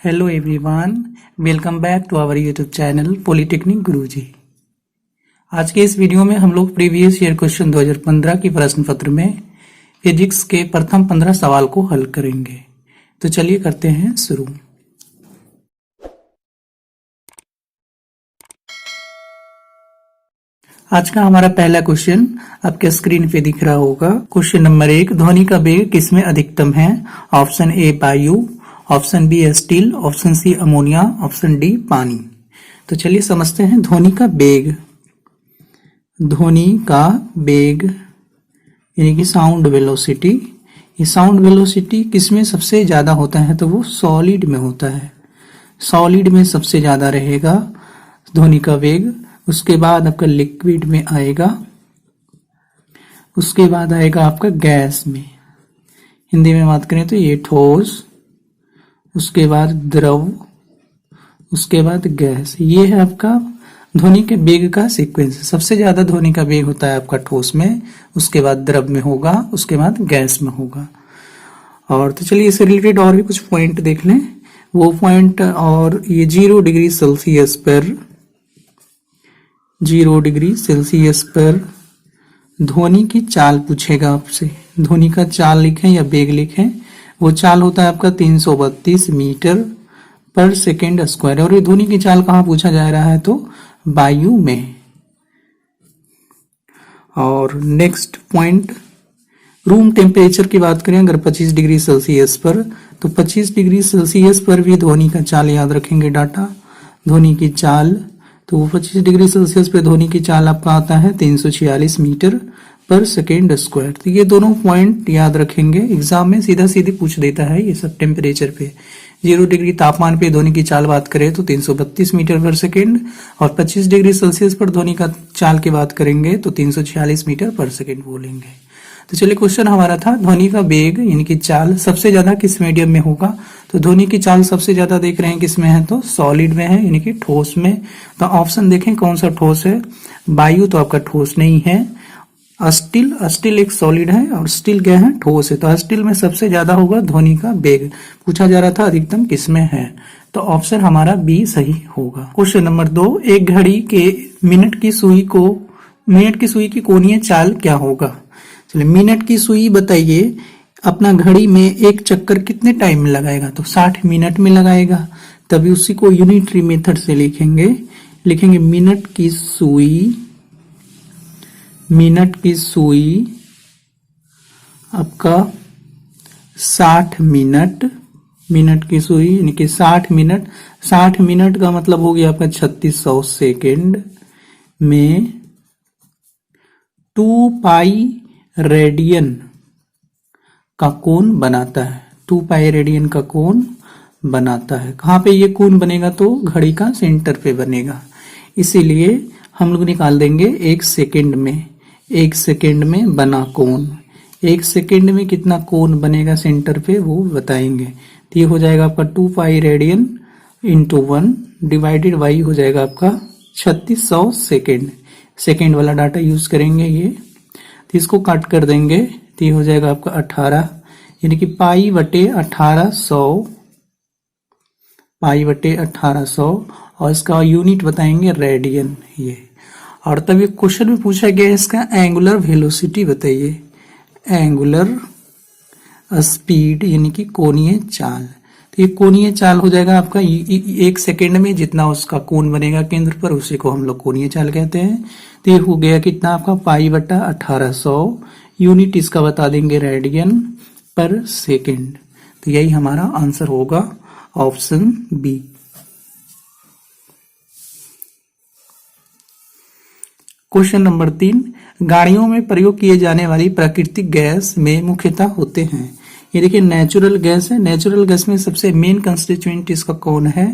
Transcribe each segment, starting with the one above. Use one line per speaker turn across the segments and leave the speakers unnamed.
Hello everyone, welcome back to our YouTube channel polytechnic Guruji. आज के इस वीडियो में हम लोग प्रीवियस ईयर क्वेश्चन 2015 की प्रश्न पत्र में फिजिक्स के प्रथम 15 सवाल को हल करेंगे। तो चलिए करते हैं शुरू। आज का हमारा पहला क्वेश्चन आपके स्क्रीन पे दिख रहा होगा। क्वेश्चन नंबर 1, ध्वनि का वेग किसमें अधिकतम है? ऑप्शन ए वायु, option B steel, option C ammonia, option D पानी। तो चलिए समझते हैं ध्वनि का वेग। ध्वनि का वेग यानी कि साउंड वेलोसिटी, ये साउंड वेलोसिटी किसमें सबसे ज्यादा होता है? तो वो सॉलिड में होता है। सॉलिड में सबसे ज्यादा रहेगा ध्वनि का वेग। उसके बाद आपका लिक्विड में आएगा, उसके बाद आएगा आपका गैस में। हिंदी में बात करें तो ये ठोस, उसके बाद द्रव, उसके बाद गैस। ये है आपका ध्वनि के वेग का सीक्वेंस। सबसे ज्यादा ध्वनि का वेग होता है आपका ठोस में, उसके बाद द्रव में होगा, उसके बाद गैस में होगा। और तो चलिए इससे रिलेटेड और भी कुछ पॉइंट देख लें। वो पॉइंट, और ये 0 डिग्री सेल्सियस पर, 0 डिग्री सेल्सियस पर ध्वनि की चाल पूछेगा आपसे। ध्वनि का चाल लिखें या वेग लिखें। वो चाल होता है आपका 332 मीटर पर सेकेंड स्क्वायर। और ये ध्वनि की चाल कहाँ पूछा जा रहा है? तो वायु में। और नेक्स्ट पॉइंट, रूम टेम्परेचर की बात करें अगर 25 डिग्री सेल्सियस पर, तो 25 डिग्री सेल्सियस पर भी ध्वनि का चाल याद रखेंगे डाटा। ध्वनि की चाल, तो 25 डिग्री सेल्सियस पे ध्वनि की चाल आपका आता है 346 मीटर पर सेकेंड स्क्वायर। तो ये दोनों पॉइंट याद रखेंगे, एग्जाम में सीधा सीधे पूछ देता है ये सब। टेम्परेचर पे 0 डिग्री तापमान पे ध्वनि की चाल बात करें तो 332 मीटर पर सेकेंड, और 25 डिग्री सेल्सियस पर ध्वनि का चाल की बात करेंगे तो 346 मीटर पर सेकेंड बोलेंगे। तो चलिए क्वेश्चन हमारा था ध्वनि का वेग यानी कि चाल सबसे ज्यादा किस मीडियम में होगा? तो ध्वनि की चाल सबसे ज्यादा देख रहे हैं किस में है? तो सॉलिड में है, यानी कि ठोस में। तो ऑप्शन देखें कौन सा ठोस है। वायु तो आपका ठोस नहीं है। स्टील, स्टील एक सॉलिड है, और स्टील क्या है? ठोस है। तो स्टील में सबसे ज्यादा होगा ध्वनि का वेग। पूछा जा रहा था अधिकतम किसमें है, तो ऑप्शन हमारा बी सही होगा। क्वेश्चन नंबर 2, एक घड़ी के मिनट की सुई की कोणीय चाल क्या होगा? चलिए मिनट की सुई बताइए, अपना घड़ी में एक चक्कर कितने टाइम में लगाएगा? तो 60 मिनट में लगाएगा। तभी उसी को यूनिटरी मेथड से लिखेंगे मिनट की सुई आपका 60 मिनट, मिनट की सुई यानी कि 60 मिनट। 60 मिनट का मतलब हो गया आपका 3600 सेकेंड में 2 पाई रेडियन का कोण बनाता है। 2 पाई रेडियन का कोण बनाता है। कहाँ पे ये कोण बनेगा? तो घड़ी का सेंटर पे बनेगा। इसीलिए हम लोग निकाल देंगे 1 सेकेंड में। 1 सेकेंड में बना कोण, 1 सेकेंड में कितना कोण बनेगा सेंटर पे वो बताएंगे। तो ये हो जाएगा आपका 2 pi radian into 1 divided by हो जाएगा आपका 3600 सेकेंड। सेकेंड वाला डाटा यूज करेंगे ये, तो इसको काट कर देंगे तो ये हो जाएगा आपका 18, यानी कि पाई बटे 1800, पाई बटे 1800, और इसका यूनिट बताएंगे रेडियन ये। और तब ये क्वेश्चन में पूछा गया इसका एंगुलर वेलोसिटी बताइए। एंगुलर स्पीड यानी कि कोणीय चाल। तो ये कोणीय चाल हो जाएगा आपका 1 सेकेंड में जितना उसका कोण बनेगा केंद्र पर, उसी को हम लोग कोणीय चाल कहते हैं। तो ये हो गया कितना आपका पाई बटा 1800, यूनिट इसका बता देंगे रेडियन पर सेकेंड। तो यही हमारा आंसर होगा ऑप्शन बी। क्वेश्चन नंबर 3, गाड़ियों में प्रयोग किए जाने वाली प्राकृतिक गैस में मुख्यतः होते हैं। ये देखिए नेचुरल गैस है। नेचुरल गैस में सबसे मेन कंस्टिट्यूएंट इसका कौन है?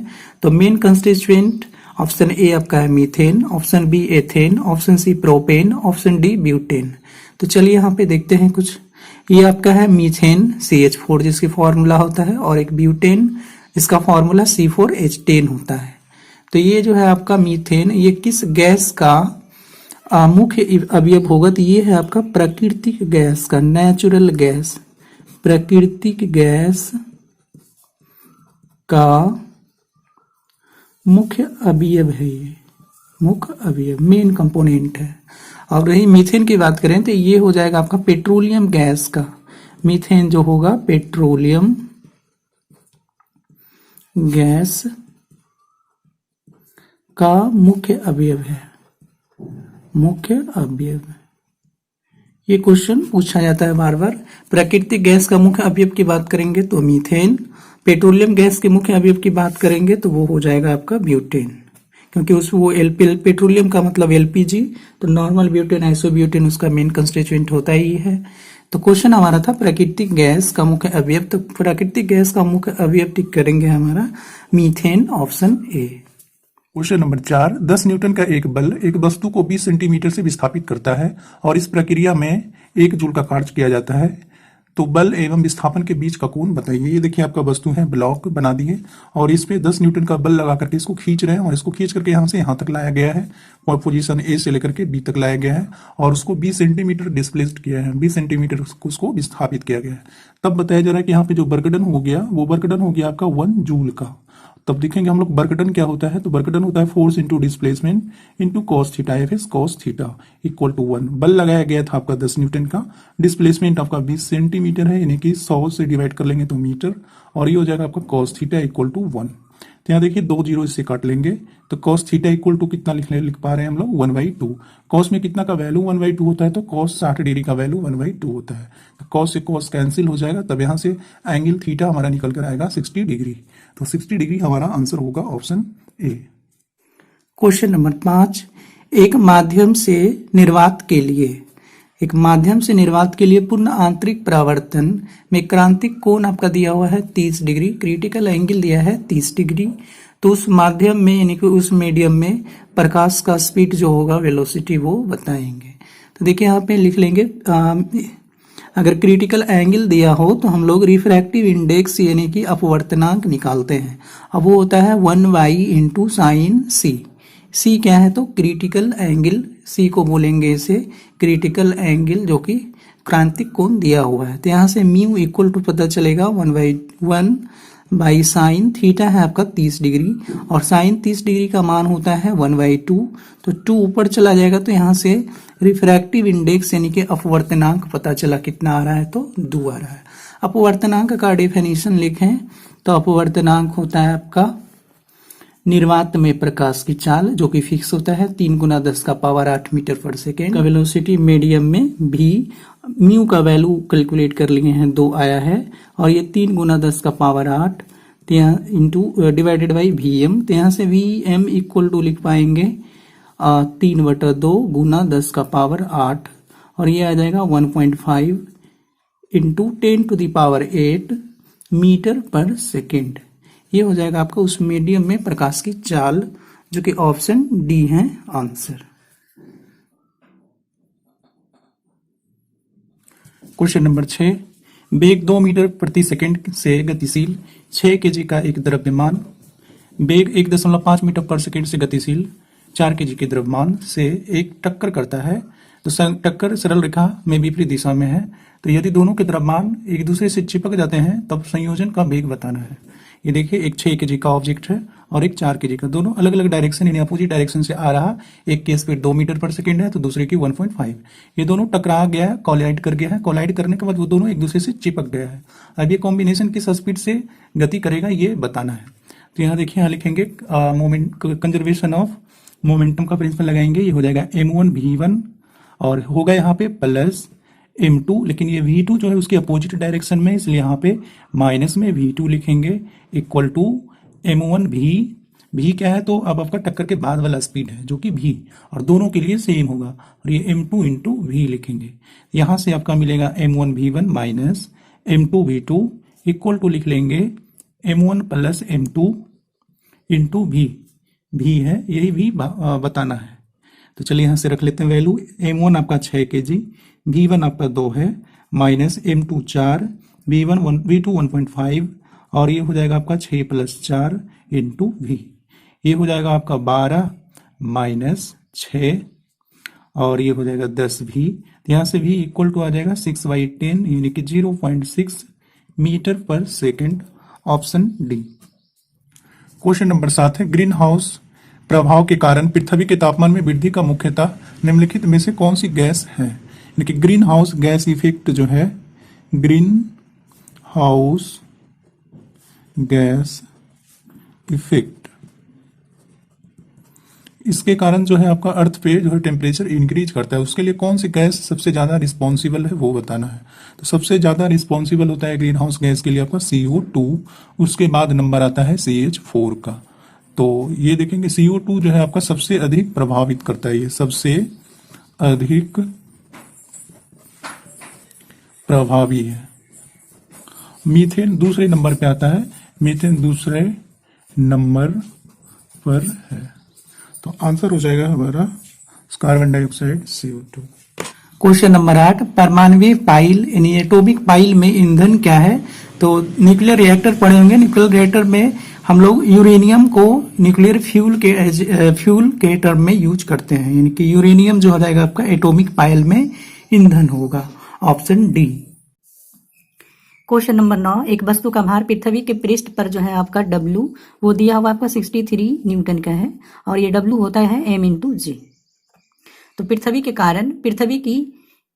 तो मेन कंस्टिट्यूएंट ऑप्शन ए आपका है methane, option B ethane, option C propane, option D butane. तो चलिए यहाँ पे देखते हैं कुछ। ये आपका है मीथेन CH4 जिसकी फॉर्मूला होता है, और एक ब्यूटेन इसका फॉर्मूला C4H10 होता है। तो ये जो है आपका मीथेन, ये किस गैस का मुख्य अवयव होगा? तो ये है आपका प्राकृतिक गैस का, नेचुरल गैस, प्राकृतिक गैस का मुख्य अवयव है, ये मुख्य अवयव मेन कंपोनेंट है। और रही मीथेन की बात करें तो ये हो जाएगा आपका पेट्रोलियम गैस का, मीथेन जो होगा पेट्रोलियम गैस का मुख्य अवयव है, मुख्य अवयव। ये क्वेश्चन पूछा जाता है बार बार। प्राकृतिक गैस का मुख्य अवयव की बात करेंगे तो मीथेन, पेट्रोलियम गैस के मुख्य अवयव की बात करेंगे तो वो हो जाएगा आपका ब्यूटेन, क्योंकि उस वो पेट्रोलियम का मतलब एलपीजी, तो नॉर्मल ब्यूटेन आइसोब्यूटेन उसका मेन कंस्टिट्यूएंट होता ही है। तो क्वेश्चन हमारा था प्राकृतिक गैस का मुख्य अवयव, तो प्राकृतिक गैस का मुख्य अवयव टिक करेंगे हमारा methane, option A.
Question number 4, 10 Newton का एक बल एक वस्तु को 20 सेंटीमीटर से विस्थापित करता है और इस प्रक्रिया में 1 जूल का कार्य किया जाता है, तो बल एवं विस्थापन के बीच का कोण बताइए। ये देखिए आपका वस्तु है, ब्लॉक बना दिए और इस पे 10 न्यूटन का बल लगा करके इसको खींच रहे हैं और इसको खींच करके यहाँ से यहाँ तक लाया गया है और पोजीशन ए से लेकर के बी तक लाया गया है और उसको 20 सेंटीमीटर डिस्प्लेस्ड किया है, 20 सेंटीमीटर उसको विस्थापित किया गया है। तब बताया जा रहा है कि यहाँ पे जो वर्कडन हो गया वो वर्कडन हो गया आपका 1 जूल का। तब देखेंगे हम लोग वर्कडन क्या होता है, तो वर्कडन होता है force into displacement into cos theta, F is cos theta equal to 1। बल लगाया गया था आपका 10 न्यूटन का, डिस्प्लेसमेंट आपका 20 सेंटीमीटर है, यानी कि 100 से डिवाइड कर लेंगे तो मीटर, और ये हो जाएगा आपका कॉस थीटा इक्वल टू 1। तो यहाँ देखिए 2 जीरो इससे काट लेंगे तो कॉस थीटा इक्वल टू कितना लिख पा रहे हैं हम लोग 1/2। कॉस में कितना का वैल्यू 1/2 होता है, तो कॉस 60 डिग्री का वैल्यू 1/2 होता है। तो कॉस से कॉस कैंसिल हो जाएगा, तब यहाँ से एंगल थीटा हमारा निकल कर आएगा 60 डिग्री। तो 60 डिग्री हमारा आंसर होगा ऑप्शन ए।
क्वेश्चन नंबर 5, एक माध्यम से निर्वात के लिए पूर्ण आंतरिक परावर्तन में क्रांतिक कोण आपका दिया हुआ है 30 डिग्री, क्रिटिकल एंगल दिया है 30 डिग्री। तो उस माध्यम में यानी कि उस मीडियम में प्रकाश का स्पीड जो होगा, वेलोसिटी, वो बताएंगे। तो देखिए यहाँ पे लिख लेंगे, अगर क्रिटिकल एंगल दिया हो तो हम लोग रिफ्रैक्टिव इंडेक्स यानी कि अपवर्तनांक निकालते हैं। अब वो होता है 1y इंटू साइन सी। सी क्या है, तो क्रिटिकल एंगल, सी को बोलेंगे इसे क्रिटिकल एंगल, जो कि क्रांतिक कोण दिया हुआ है। तो यहाँ से म्यू इक्वल टू पता चलेगा 1/1 बाई साइन थीटा है आपका 30 डिग्री, और साइन 30 डिग्री का मान होता है 1/2। तो 2 ऊपर चला जाएगा, तो यहाँ से रिफ्रैक्टिव इंडेक्स यानी कि अपवर्तनांक पता चला कितना आ रहा है, तो 2 आ रहा है। अपवर्तनांक का डेफिनेशन लिखें तो अपवर्तनांक होता है आपका निर्वात में प्रकाश की चाल, जो कि फिक्स होता है 3 × 10⁸ मीटर पर सेकेंड का। वेलोसिटी मीडियम में भी म्यू का वैल्यू कैलकुलेट कर लिए हैं, 2 आया है, और ये 3 × 10⁸ इंटू डिवाइडेड बाई वीएम। तो यहाँ से वीएम इक्वल टू लिख पाएंगे 3/2 × 10⁸, और ये आ जाएगा 1.5 इंटू 10⁸ मीटर पर सेकेंड। ये हो जाएगा आपका उस मीडियम में प्रकाश की चाल, जो कि ऑप्शन डी है आंसर।
क्वेश्चन नंबर 6, वेग 2 मीटर प्रति सेकंड से गतिशील 6 kg का एक द्रव्यमान वेग 1.5 मीटर पर सेकंड से गतिशील 4 kg के द्रव्यमान से एक टक्कर करता है। तो टक्कर सरल रेखा में विपरीत दिशा में है, तो यदि दोनों के द्रव्यमान एक दूसरे से चिपक जाते हैं तब संयोजन का वेग बताना है। ये देखिए एक 6 kg का ऑब्जेक्ट है और एक 4 kg का, दोनों अलग अलग डायरेक्शन यानी अपोजिट डायरेक्शन से आ रहा। एक की स्पीड 2 मीटर पर सेकंड है तो दूसरे की 1.5। ये दोनों टकरा गया है, कोलाइड कर गया है, कोलाइड करने के बाद वो दोनों एक दूसरे से चिपक गया है। अब ये कॉम्बिनेशन किस स्पीड से गति करेगा ये बताना है। तो यहाँ देखिए, यहाँ लिखेंगे मोमेंट कंजर्वेशन ऑफ मोमेंटम का प्रिंसिपल लगाएंगे। ये हो जाएगा m1 v1 और होगा यहाँ पे प्लस m2, लेकिन ये v2 जो है उसके अपोजिट डायरेक्शन में, इसलिए यहाँ पे माइनस में v2 लिखेंगे इक्वल टू m1 v क्या है, तो अब आपका टक्कर के बाद वाला स्पीड है जो कि v, और दोनों के लिए सेम होगा, और ये m2 इंटू v लिखेंगे। यहाँ से आपका मिलेगा m1 v1 minus m2 v2 equal to लिख लेंगे m1 plus m2 into v है, यही v बताना है। तो चलिए यहाँ से रख लेते हैं वैल्यू। m1 आपका 6 kg, v1 आपका 2 है, माइनस m2 4, v2 1.5, और ये हो जाएगा आपका 6 + 4 इंटू v। ये हो जाएगा आपका 12 माइनस 6, और ये हो जाएगा 10 v। यहाँ से v इक्वल टू आ जाएगा 6/10 यानी कि 0.6 मीटर पर second, option D. Question number 7 है ग्रीन हाउस प्रभाव के कारण पृथ्वी के तापमान में वृद्धि का मुख्यतः निम्नलिखित में से कौन सी गैस है? यानी कि ग्रीन हाउस गैस इफेक्ट जो है, ग्रीन हाउस गैस इफेक्ट, इसके कारण जो है आपका अर्थ पे जो है टेम्परेचर इंक्रीज करता है। उसके लिए कौन सी गैस सबसे ज्यादा रिस्पॉन्सिबल है वो बताना है। तो सबसे ज्यादा रिस्पॉन्सिबल होता है ग्रीन हाउस गैस के लिए आपका CO2, उसके बाद नंबर आता है CH4 का। तो ये देखेंगे CO2 जो है आपका सबसे अधिक प्रभावित करता है, ये सबसे अधिक प्रभावी है। मीथेन दूसरे नंबर पे आता है, मीथेन दूसरे नंबर पर है। तो आंसर हो जाएगा हमारा carbon dioxide CO2।
Question number 8, परमाणु पाइल यानी एटॉमिक पाइल में ईंधन क्या है? तो न्यूक्लियर रिएक्टर पढ़े होंगे। न्यूक्लियर रिएक्टर में हम लोग यूरेनियम को न्यूक्लियर फ्यूल के टर्म में यूज करते हैं, यानी कि यूरेनियम जो हो जाएगा आपका एटॉमिक पाइल में ईंधन होगा, ऑप्शन डी।
क्वेश्चन नंबर 9, एक वस्तु का भार पृथ्वी के पृष्ठ पर जो है आपका W वो दिया हुआ आपका 63 न्यूटन का है और ये W होता है m/g। तो पृथ्वी के कारण पृथ्वी की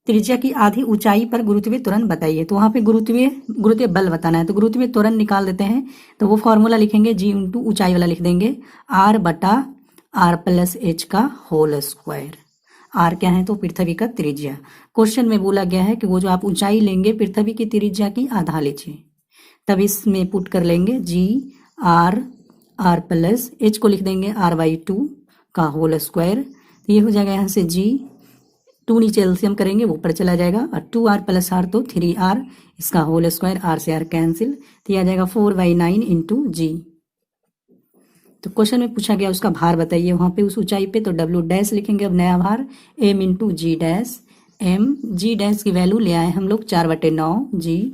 त्रिज्या की आधी ऊंचाई पर गुरुत्वीय त्वरण बताइए। तो वहां पे गुरुत्वीय बल बताना है। तो गुरुत्वीय त्वरण निकाल देते हैं। तो वो फॉर्मूला लिखेंगे G × ऊंचाई वाला लिख देंगे R/r+h का होल स्क्वायर। आर क्या है? तो पृथ्वी का त्रिज्या। क्वेश्चन में बोला गया है कि वो जो आप ऊंचाई लेंगे पृथ्वी की त्रिज्या की आधा लीजिए, तब इसमें पुट कर लेंगे r+h को लिख देंगे r/2 का होल स्क्वायर। तो ये हो जाएगा यहाँ से G, 2 नीचे एलसीएम करेंगे वो ऊपर चला जाएगा और 2r + r तो 3r, इसका होल स्क्वायर, r से r कैंसिल, तो ये आ जाएगा 4/9 × G। तो क्वेश्चन में पूछा गया उसका भार बताइए वहां पे उस ऊंचाई पे। तो W डैश लिखेंगे, अब नया भार m/g डैश, g डैश की वैल्यू ले आए हम लोग 4/9 G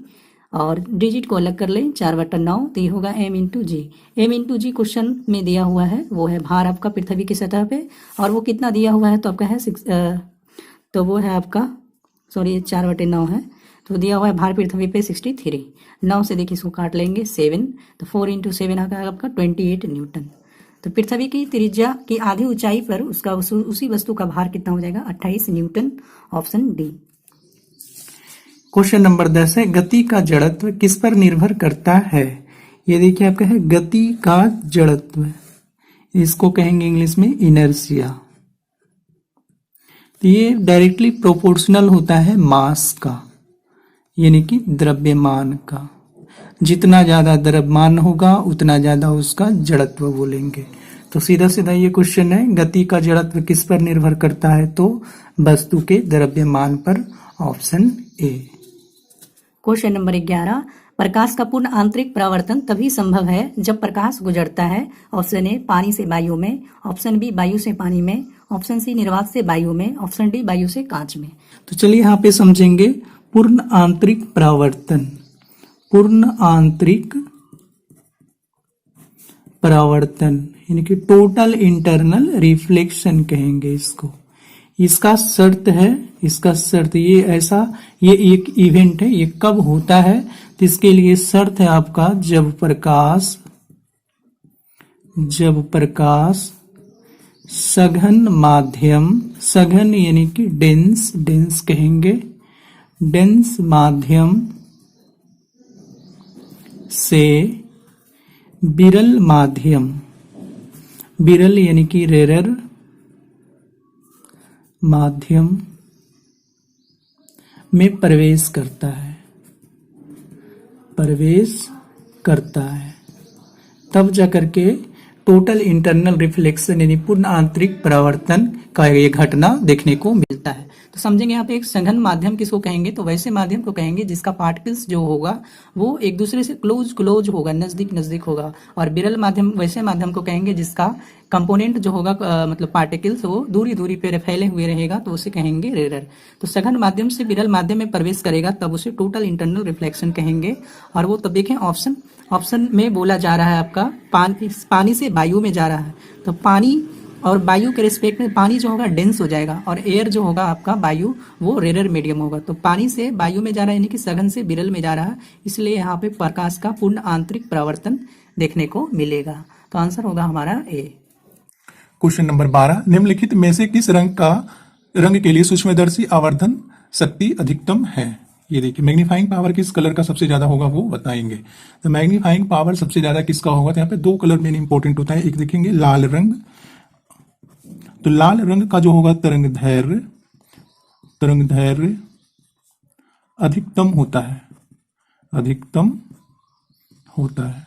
और डिजिट को अलग कर लें 4/9, तो ये होगा m/g। m/g क्वेश्चन में दिया हुआ है वो है भार आपका पृथ्वी की सतह पे, और वो कितना दिया हुआ है तो आपका है 6, तो वो है आपका 4/9 है, तो दिया हुआ है भार पृथ्वी पे 63। 9 से देखिए इसको काट लेंगे 7, तो 4 × 7 आएगा आपका 28 न्यूटन। तो पृथ्वी की त्रिज्या की आधी ऊंचाई पर उसका उसी वस्तु का भार कितना हो जाएगा? 28 Newton, option D.
Question number 10 है गति का जड़त्व किस पर निर्भर करता है? ये देखिए आपका है गति का जड़त्व, इसको कहेंगे इंग्लिश में इनर्शिया। तो ये डायरेक्टली प्रोपोर्शनल होता है मास का, यानी कि द्रव्यमान का। जितना ज्यादा द्रव्यमान होगा उतना ज्यादा उसका जड़त्व बोलेंगे। तो सीधा सीधा ये क्वेश्चन है गति का जड़त्व किस पर निर्भर करता है? तो वस्तु के द्रव्यमान पर, ऑप्शन ए।
क्वेश्चन नंबर 11, प्रकाश का पूर्ण आंतरिक परावर्तन तभी संभव है जब प्रकाश गुजरता है। ऑप्शन ए पानी से वायु में, ऑप्शन बी वायु से पानी में, ऑप्शन सी निर्वात से वायु में, ऑप्शन डी वायु से कांच में।
तो चलिए यहाँ पे समझेंगे पूर्ण आंतरिक परावर्तन। पूर्ण आंतरिक परावर्तन यानी कि टोटल इंटरनल रिफ्लेक्शन कहेंगे इसको। इसका शर्त ये ऐसा, ये एक इवेंट है, ये कब होता है? तो इसके लिए शर्त है आपका जब प्रकाश सघन माध्यम, सघन यानी कि डेंस कहेंगे, डेंस माध्यम से विरल माध्यम, विरल यानी कि रेरर माध्यम में प्रवेश करता है, तब जाकर के टोटल इंटरनल रिफ्लेक्शन यानी पूर्ण आंतरिक परावर्तन का ये घटना देखने को मिलता है।
तो समझेंगे यहाँ पे एक सघन माध्यम किसको कहेंगे? तो वैसे माध्यम को कहेंगे जिसका पार्टिकल्स जो होगा वो एक दूसरे से क्लोज होगा, नजदीक होगा। और विरल माध्यम वैसे माध्यम को कहेंगे जिसका कंपोनेंट जो होगा मतलब पार्टिकल्स वो दूरी पे फैले हुए रहेगा, तो उसे कहेंगे रेरर। तो सघन माध्यम से विरल माध्यम में प्रवेश करेगा तब उसे टोटल इंटरनल रिफ्लेक्शन कहेंगे। और वो तब देखें ऑप्शन में बोला जा रहा है आपका पानी से वायु में जा रहा है। तो पानी और वायु के रिस्पेक्ट में पानी जो होगा डेंस हो जाएगा और एयर जो होगा आपका वायु वो रेरर मीडियम होगा। तो पानी से वायु में जा रहा है यानी कि सघन से विरल में जा रहा है, इसलिए यहाँ पे प्रकाश का पूर्ण आंतरिक परावर्तन देखने को मिलेगा। तो आंसर होगा हमारा ए।
क्वेश्चन नंबर 12, निम्नलिखित में से किस रंग के लिए सूक्ष्मदर्शी आवर्धन शक्ति अधिकतम है? ये देखिए, मैग्नीफाइंग पावर किस कलर का सबसे ज्यादा होगा वो बताएंगे। तो मैग्नीफाइंग पावर सबसे ज्यादा किसका होगा? तो यहाँ पे दो कलर मेन इंपॉर्टेंट होता है। एक देखेंगे लाल रंग, तो लाल रंग का जो होगा तरंग दैर्घ्य अधिकतम होता है,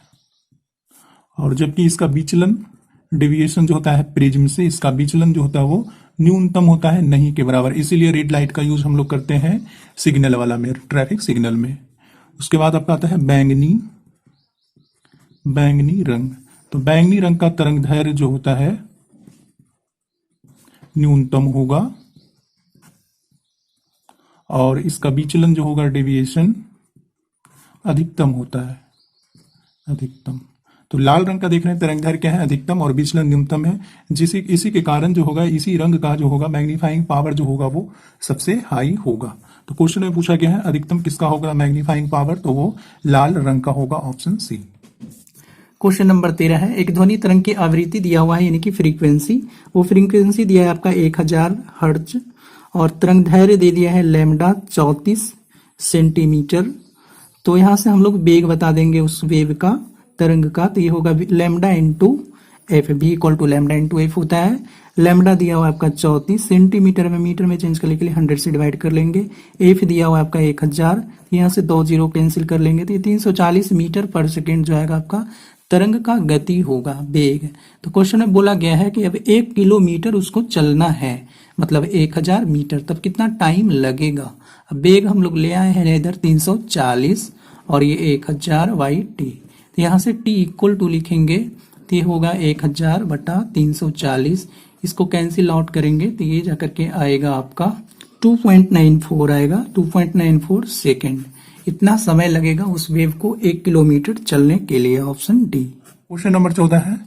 और जबकि इसका विचलन डेविएशन जो होता है प्रिज्म से, इसका विचलन जो होता है वो न्यूनतम होता है, नहीं के बराबर। इसीलिए रेड लाइट का यूज हम लोग करते हैं सिग्नल वाला में, ट्रैफिक सिग्नल में। उसके बाद आपका आता है बैंगनी रंग। तो बैंगनी रंग का तरंग दैर्घ्य जो होता है न्यूनतम होगा, और इसका विचलन जो होगा डेविएशन अधिकतम होता है, अधिकतम। तो लाल रंग का देख रहे हैं तरंग दैर्घ्य क्या है? अधिकतम, और विचलन न्यूनतम है। इसी के कारण जो होगा, इसी रंग का जो होगा मैग्नीफाइंग पावर जो होगा वो सबसे हाई होगा। तो क्वेश्चन में पूछा गया है अधिकतम किसका होगा मैग्नीफाइंग पावर, तो वो लाल रंग का होगा, ऑप्शन सी।
क्वेश्चन नंबर 13 है, एक ध्वनि तरंग की आवृत्ति दिया हुआ है, यानी कि फ्रीक्वेंसी। वो फ्रीक्वेंसी दिया है आपका 1000 हर्ट्ज, और तरंग दैर्घ्य दे दिया है लैम्डा 34 सेंटीमीटर। तो यहां से हम लोग वेग बता देंगे उस वेव का, तरंग का। तो ये होगा लैम्डा इंटू एफ, भी equal to lambda into F होता है। लैम्डा दिया हुआ आपका 34 सेंटीमीटर में, मीटर में चेंज करने के लिए 100 से डिवाइड कर लेंगे। एफ दिया हुआ आपका 1000, यहाँ से 2 जीरो कैंसिल कर लेंगे, तो ये 340 मीटर पर सेकेंड जो आएगा आपका तरंग का गति होगा, वेग। तो क्वेश्चन में बोला गया है कि अब 1 किलोमीटर उसको चलना है, मतलब 1000 मीटर, तब कितना टाइम लगेगा। अब वेग हम लोग ले आए हैं इधर 340, और ये 1000 बाई टी। तो यहाँ से t इक्वल टू लिखेंगे, तो ये होगा 1000 बटा 340। इसको कैंसिल आउट करेंगे तो ये जाकर के आएगा आपका 2.94 आएगा, 2.94 सेकेंड। इतना समय लगेगा उस वेव को 1 किलोमीटर चलने के लिए, ऑप्शन डी।
क्वेश्चन नंबर 14 है,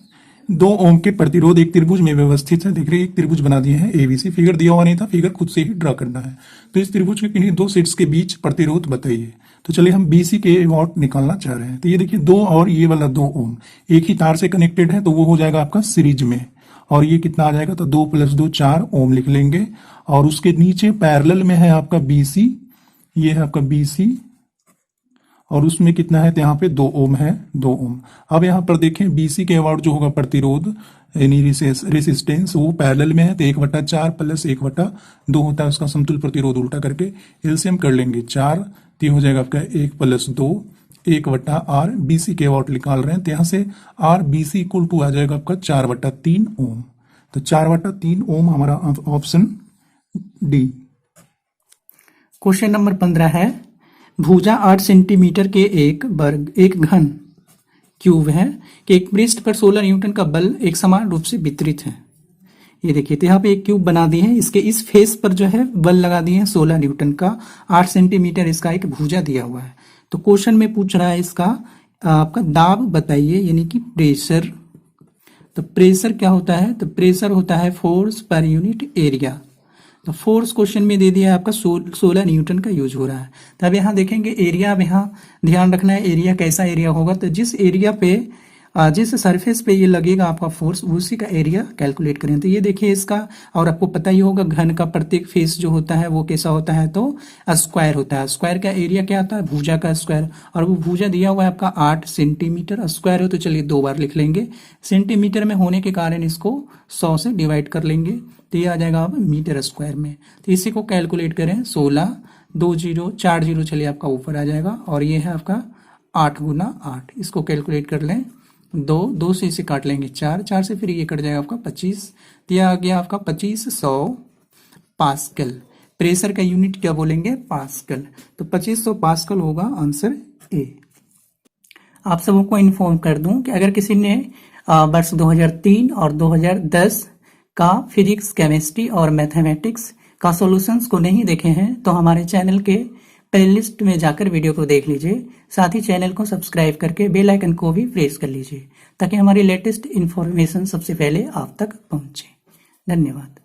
2 ओम के प्रतिरोध एक त्रिभुज में व्यवस्थित है। देख रहे एक त्रिभुज बना दिए हैं एबीसी, फिगर दिया हुआ नहीं था, फिगर खुद से ही ड्रा करना है। तो इस त्रिभुज के किन्हीं 2 सेट्स के बीच प्रतिरोध बताइए। तो चलिए हम बीसी के वॉट निकालना चाह रहे हैं। तो ये देखिए 2 और ये वाला 2 ओम एक ही तार से कनेक्टेड है, तो वो हो जाएगा आपका सीरीज में, और ये कितना आ जाएगा, तो 2 + 2 4 ओम लिख लेंगे। और उसके नीचे पैरेलल में है आपका बीसी, ये है आपका बीसी, और उसमें कितना है, तो यहाँ पे 2 ओम है, 2 ओम। अब यहाँ पर देखें बीसी के अवार्ड जो होगा प्रतिरोध यानी रेसिस्टेंस, वो पैरेलल में है, तो 1/4 + 1/2 होता है उसका समतुल्य प्रतिरोध। उल्टा करके एलसीएम कर लेंगे 4, तो हो जाएगा आपका 1 + 2 1/r। बीसी के अवार्ड निकाल रहे हैं, तो यहाँ से आर बीसी इक्वल टू आ जाएगा आपका 4/3 ओम। तो 4/3 ओम हमारा ऑप्शन डी।
क्वेश्चन नंबर 15 है, भुजा 8 सेंटीमीटर के एक घन क्यूब है कि एक पृष्ठ पर 16 न्यूटन का बल एक समान रूप से वितरित है। ये देखिए, तो यहाँ पे एक क्यूब बना दिए हैं, इसके इस फेस पर जो है बल लगा दिए हैं 16 न्यूटन का, 8 सेंटीमीटर इसका एक भुजा दिया हुआ है। तो क्वेश्चन में पूछ रहा है इसका आपका दाब बताइए, यानी कि प्रेशर। तो प्रेशर क्या होता है, तो प्रेशर होता है फोर्स पर यूनिट एरिया। तो फोर्स क्वेश्चन में दे दिया है आपका 16 न्यूटन का यूज हो रहा है। तो अब यहाँ देखेंगे एरिया, अब यहाँ ध्यान रखना है एरिया कैसा एरिया होगा, तो जिस एरिया पे जिस सरफेस पे ये लगेगा आपका फोर्स, उसी का एरिया कैलकुलेट करें। तो ये देखिए इसका, और आपको पता ही होगा घन का प्रत्येक फेस जो होता है वो कैसा होता है, तो स्क्वायर होता है। स्क्वायर का एरिया क्या आता है, भुजा का स्क्वायर, और वो भुजा दिया हुआ है आपका 8 सेंटीमीटर। स्क्वायर हो तो चलिए 2 बार लिख लेंगे, सेंटीमीटर में होने के कारण इसको 100 से डिवाइड कर लेंगे, तो ये आ जाएगा अब मीटर स्क्वायर में। तो इसी को कैलकुलेट करें, 16 2 जीरो 4 जीरो चलिए आपका ऊपर आ जाएगा, और ये है आपका 8 × 8। इसको कैलकुलेट कर लें, 2 से इसे काट लेंगे 4 से फिर ये कट जाएगा आपका 25, दिया आ गया आपका 2500 पास्कल। प्रेशर का यूनिट क्या बोलेंगे, पास्कल। तो 2500 पास्कल होगा आंसर ए। आप सबको इन्फॉर्म कर दूं कि अगर किसी ने वर्ष 2003 और 2010 का फिजिक्स, केमिस्ट्री और मैथमेटिक्स का सॉल्यूशंस को नहीं देखे हैं, तो हमारे चैनल के प्लेलिस्ट में जाकर वीडियो को देख लीजिए। साथ ही चैनल को सब्सक्राइब करके बेल आइकन को भी प्रेस कर लीजिए, ताकि हमारी लेटेस्ट इन्फॉर्मेशन सबसे पहले आप तक पहुंचे। धन्यवाद।